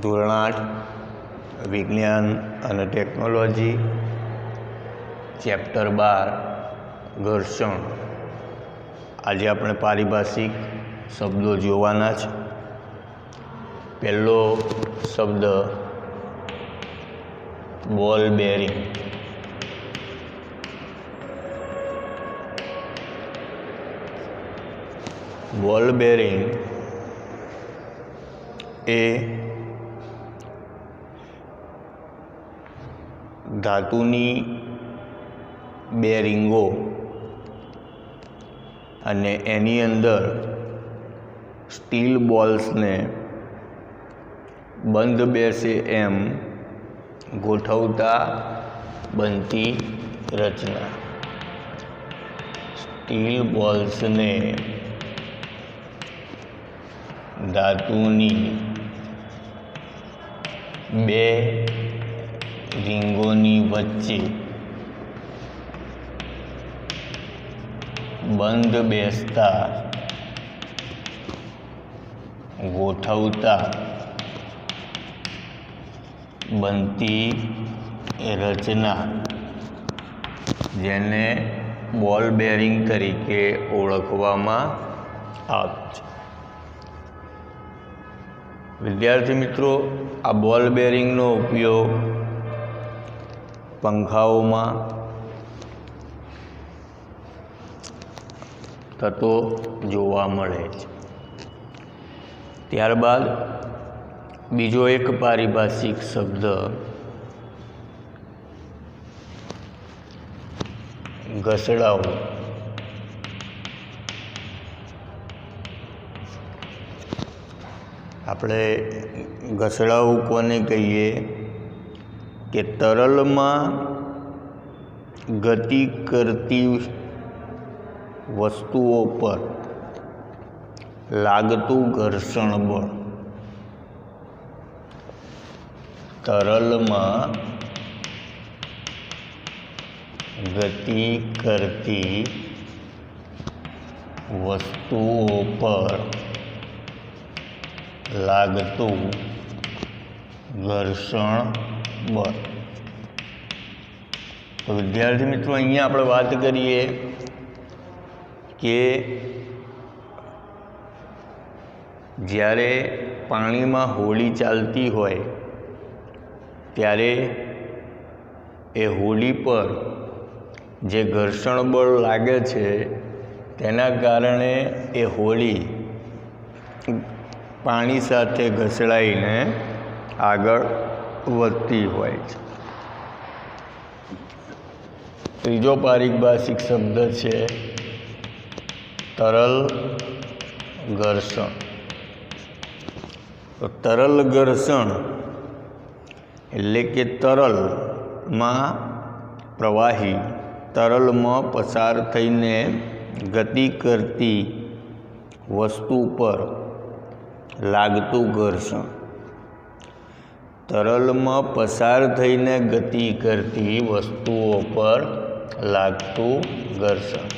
ધોરણ 8 વિજ્ઞાન અને ટેકનોલોજી, ચેપ્ટર 12 ઘર્ષણ. આજે આપણે પારિભાષિક શબ્દો જોવાના છે. પહેલો શબ્દ બોલ બેરિંગ. બોલ બેરિંગ એ ધાતુની બે રીંગો અને એની અંદર સ્ટીલ બોલ્સને બંધ બેસે એમ ગોઠવતા બનતી રચના. સ્ટીલ બોલ્સને ધાતુની બે રીંગોની વચ્ચે બંધ બેસતા ગોઠવતા બનતી રચના, જેને બોલ બેરિંગ તરીકે ઓળખવામાં આવે છે. વિદ્યાર્થી મિત્રો, આ બોલ બેરિંગનો ઉપયોગ પંખાઓમાં થતો જોવા મળે છે. ત્યારબાદ બીજો એક પારિભાષિક શબ્દ ઘસડાવું. આપણે ઘસડાવું કોને કહીએ કે તરલમાં ગતિ કરતી વસ્તુઓ પર લાગતું ઘર્ષણ બળ. તરલમાં ગતિ કરતી વસ્તુઓ પર લાગતું ઘર્ષણ બળ. તો વિદ્યાર્થી મિત્રો, અહીંયા આપણે વાત કરીએ કે જ્યારે પાણીમાં હોડી ચાલતી હોય ત્યારે એ હોડી પર જે ઘર્ષણ બળ લાગે છે તેના કારણે એ હોડી પાણી સાથે ઘસડાઈને આગળ વધતી હોય છે. ત્રીજો પારિભાષિક શબ્દ છે તરલ ઘર્ષણ. તો તરલ ઘર્ષણ એટલે કે તરલમાં પ્રવાહી તરલમાં પસાર થઈને ગતિ કરતી વસ્તુ પર લાગતું ઘર્ષણ. તરલમાં પસાર થઈને ગતિ કરતી વસ્તુઓ પર લાગતું ઘર્ષણ.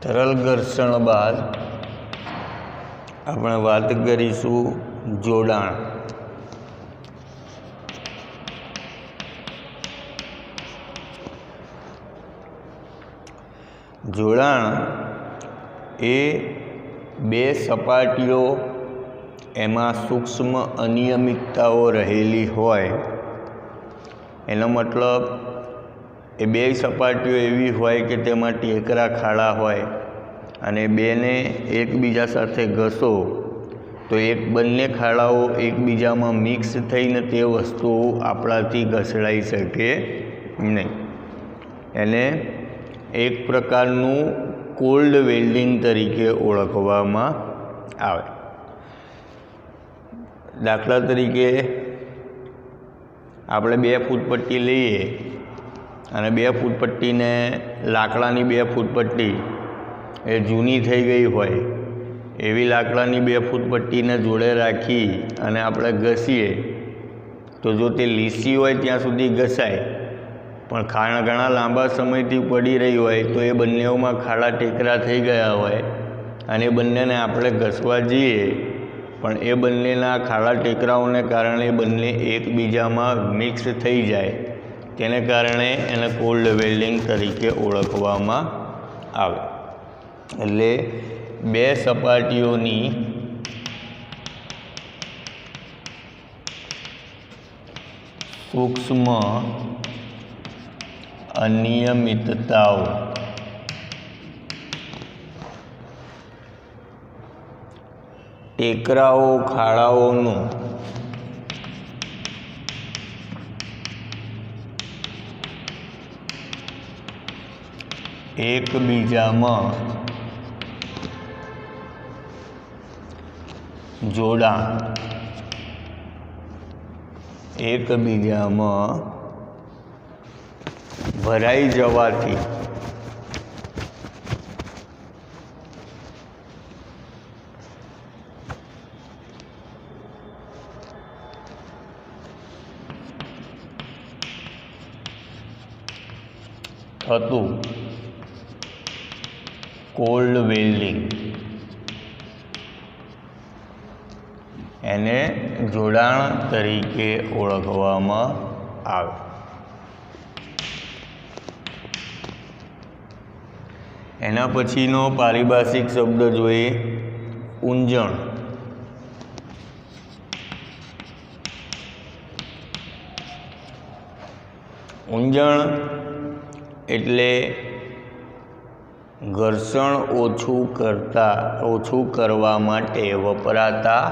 તરલ ઘર્ષણ બાદ આપણે વાત કરીશું જોડાણ. જોડાણ એ બે સપાટીઓ, એમાં સૂક્ષ્મ અનિયમિતતાઓ રહેલી હોય. એનો મતલબ એ બે સપાટીઓ એવી હોય કે તેમાં ટેકરા ખાડા હોય અને બેને એકબીજા સાથે ઘસો તો બંને ખાડાઓ એકબીજામાં મિક્સ થઈને તે વસ્તુ આપણાથી ઘસડાઈ શકે નહીં. એને એક પ્રકારનું કોલ્ડ વેલ્ડિંગ તરીકે ઓળખવામાં આવે. દાખલા તરીકે આપણે 2 ફૂટ પટ્ટી લઈએ અને 2 ફૂટ પટ્ટીને લાકડાની 2 ફૂટ પટ્ટી એ જૂની થઈ ગઈ હોય એવી લાકડાની 2 ફૂટ પટ્ટીને જોડે રાખી અને આપણે ઘસીએ તો જો તે લીસી હોય ત્યાં સુધી ઘસાય, પણ ઘણા લાંબા સમયથી પડી રહી હોય તો એ બંનેઓમાં ખાડા ટેકરા થઈ ગયા હોય અને એ બંનેને આપણે ઘસવા જઈએ પણ એ બંનેના ખાડા ટેકરાઓને કારણે બંને એકબીજામાં મિક્સ થઈ જાય, તેને કારણે એને કોલ્ડ વેલ્ડિંગ તરીકે ઓળખવામાં આવે. એટલે 2 સપાટીઓની સૂક્ષ્મ અનિયમિતતાઓ ટેકરાઓ ખાડાઓનું એકબીજામાં જોડાણ, એકબીજામાં ભરાઈ જવાથી થતું કોલ્ડ વેલ્ડિંગ, એને જોડાણ તરીકે ઓળખવામાં આવે. એના પછીનો પારિભાષિક શબ્દ જોઈએ ઊંજણ. ઊંજણ એટલે ઘર્ષણ ઓછું કરવા માટે વપરાતા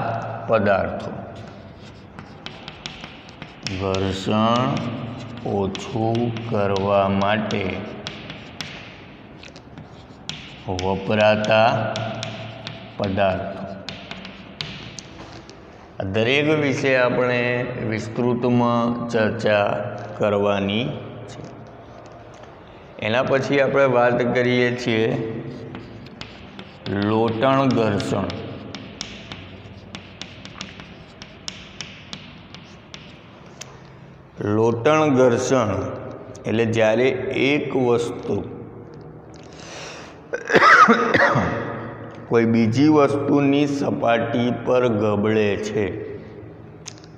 પદાર્થો. ઘર્ષણ ઓછું કરવા માટે વપરાતા પદાર્થો. દરેક વિશે આપણે વિસ્તૃતમાં ચર્ચા કરવાની છે. એના પછી આપણે વાત કરીએ છીએ લોટણ ઘર્ષણ. લોટણ ઘર્ષણ એટલે જ્યારે એક વસ્તુ કોઈ બીજી વસ્તુની સપાટી પર ગબડે છે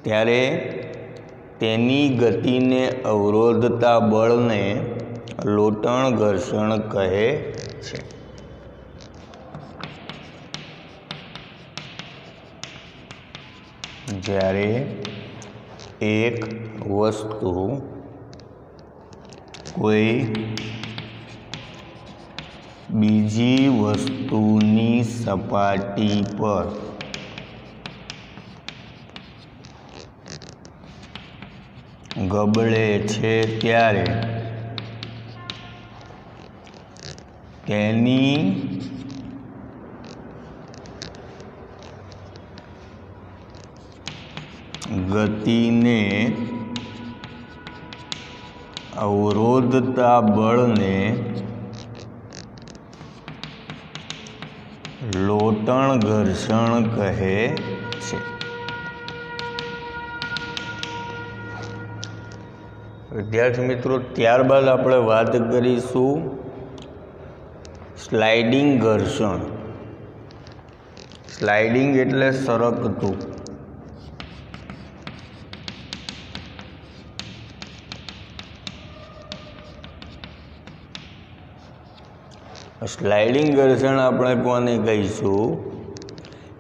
ત્યારે તેની ગતિને અવરોધતા બળને લોટણ ઘર્ષણ કહે છે. જ્યારે એક વસ્તુ કોઈ બીજી વસ્તુની સપાટી પર ગબડે છે ત્યારે તેની ગતિને અવરોધતા બળને લોટણ ઘર્ષણ કહે છે. વિદ્યાર્થી મિત્રો, ત્યારબાદ આપણે વાત કરીશું સ્લાઇડિંગ ઘર્ષણ. સ્લાઇડિંગ એટલે સરકતું. સ્લાઇડિંગ ઘર્ષણ આપણે કોને કહીશું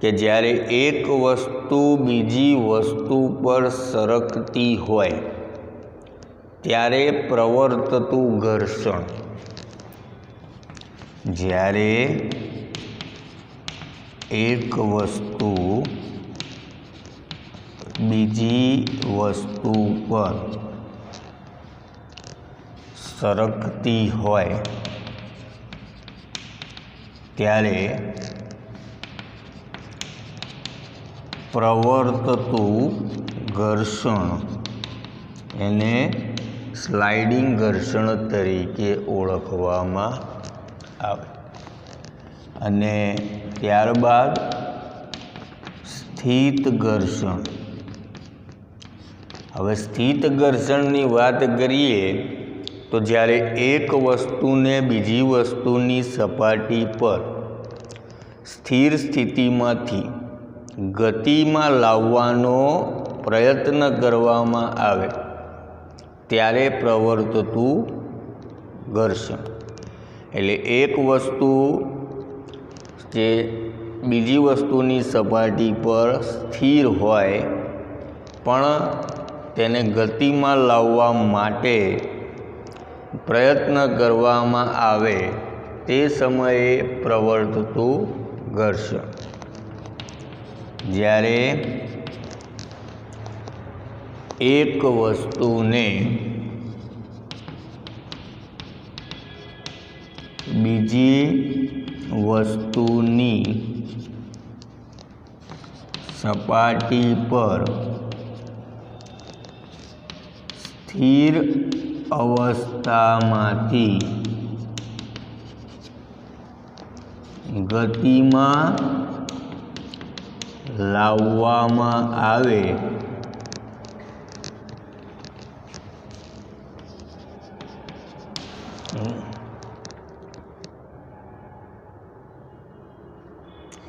કે જ્યારે એક વસ્તુ બીજી વસ્તુ પર સરકતી હોય ત્યારે પ્રવર્તતું ઘર્ષણ. જ્યારે એક વસ્તુ બીજી વસ્તુ પર સરકતી હોય ત્યારે પ્રવર્તતું ઘર્ષણ એને સ્લાઇડિંગ ઘર્ષણ તરીકે ઓળખવામાં આવે. અને ત્યારબાદ સ્થિત ઘર્ષણ. હવે સ્થિત ઘર્ષણની વાત કરીએ તો જ્યારે એક વસ્તુને બીજી વસ્તુની સપાટી પર સ્થિર સ્થિતિમાંથી ગતિમાં લાવવાનો પ્રયત્ન કરવામાં આવે ત્યારે પ્રવર્તતું ઘર્ષણ. એટલે એક વસ્તુ જે બીજી વસ્તુની સપાટી પર સ્થિર હોય પણ તેને ગતિમાં લાવવા માટે પ્રયત્ન કરવામાં આવે તે સમયે પ્રવર્તતું ઘર્ષણ. જ્યારે એક વસ્તુને બીજી વસ્તુની સપાટી પર સ્થિર અવસ્થામાંથી ગતિમાં લાવવામાં આવે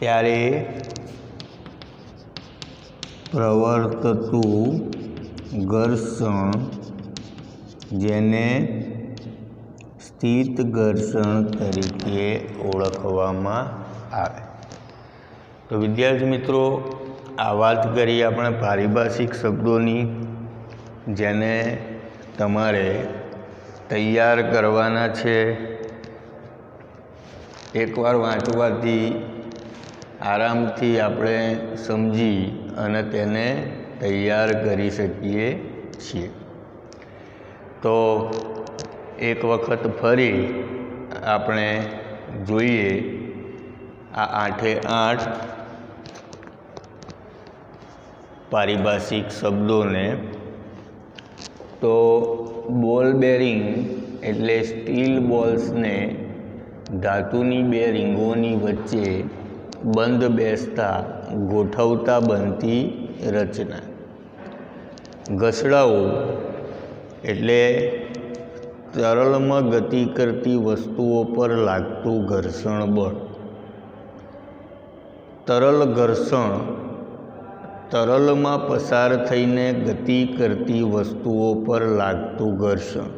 ત્યારે પ્રવર્તતું ઘર્ષણ જેને સ્થિત ઘર્ષણ તરીકે ઓળખવામાં આવે. તો વિદ્યાર્થી મિત્રો, આ વાત કરી આપણે પારિભાષિક શબ્દોની, જેને તમારે તૈયાર કરવાના છે. એકવાર વાંચવાથી આરામથી આપણે સમજી અને તેને તૈયાર કરી શકીએ છીએ. તો એક વખત ફરી આપણે જોઈએ આ 8 પારિભાષિક શબ્દોને. તો બોલ બેરિંગ એટલે સ્ટીલ બોલ્સને ધાતુની બે રીંગોની વચ્ચે બંધ બેસતા ગોઠવતા બનતી રચના. ઘસડાઓ એટલે તરલમાં ગતિ કરતી વસ્તુઓ પર લાગતું ઘર્ષણ બળ. તરલ ઘર્ષણ તરલમાં પસાર થઈને ગતિ કરતી વસ્તુઓ પર લાગતું ઘર્ષણ.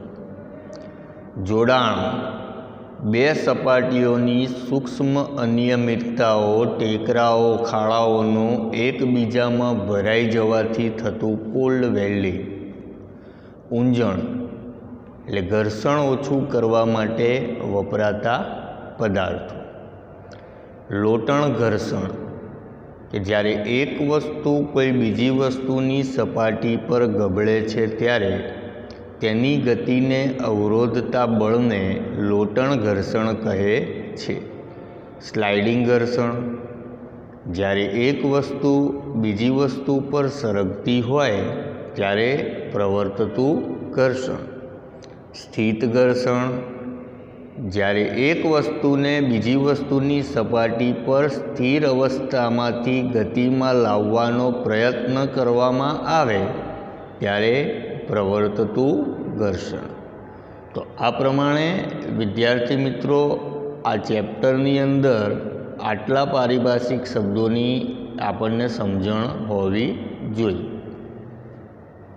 જોડાણ બે સપાટીઓની સૂક્ષ્મ અનિયમિતતાઓ, ટેકરાઓ, ખાડાઓનું એકબીજામાં ભરાઈ જવાથી થતું કોલ્ડ વેલ્ડિંગ. ઊંજણ એટલે ઘર્ષણ ઓછું કરવા માટે વપરાતા પદાર્થો. લોટણ ઘર્ષણ કે જ્યારે એક વસ્તુ કોઈ બીજી વસ્તુની સપાટી પર ગબડે છે ત્યારે તેની ગતિને અવરોધતા બળને લોટણ ઘર્ષણ કહે છે. સ્લાઇડિંગ ઘર્ષણ જ્યારે એક વસ્તુ બીજી વસ્તુ પર સરકતી હોય ત્યારે પ્રવર્તતું ઘર્ષણ. સ્થિત ઘર્ષણ જ્યારે એક વસ્તુને બીજી વસ્તુની સપાટી પર સ્થિર અવસ્થામાંથી ગતિમાં લાવવાનો પ્રયત્ન કરવામાં આવે ત્યારે પ્રવર્તતું ઘર્ષણ. તો આ પ્રમાણે વિદ્યાર્થી મિત્રો, આ ચેપ્ટરની અંદર આટલા પારિભાષિક શબ્દોની આપણને સમજણ હોવી જોઈએ.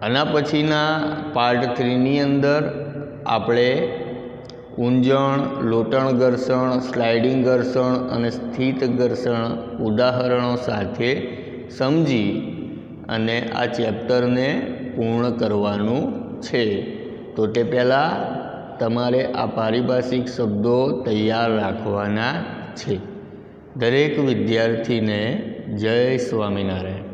આના પછીના પાર્ટ 3ની અંદર આપણે ઊંજણ, લોટણ ઘર્ષણ, સ્લાઇડિંગ ઘર્ષણ અને સ્થિત ઘર્ષણ ઉદાહરણો સાથે સમજી અને આ ચેપ્ટરને પૂર્ણ કરવાનું છે. તો તે પહેલાં તમારે આ પારિભાષિક શબ્દો તૈયાર રાખવાના છે. દરેક વિદ્યાર્થીને જય સ્વામિનારાયણ.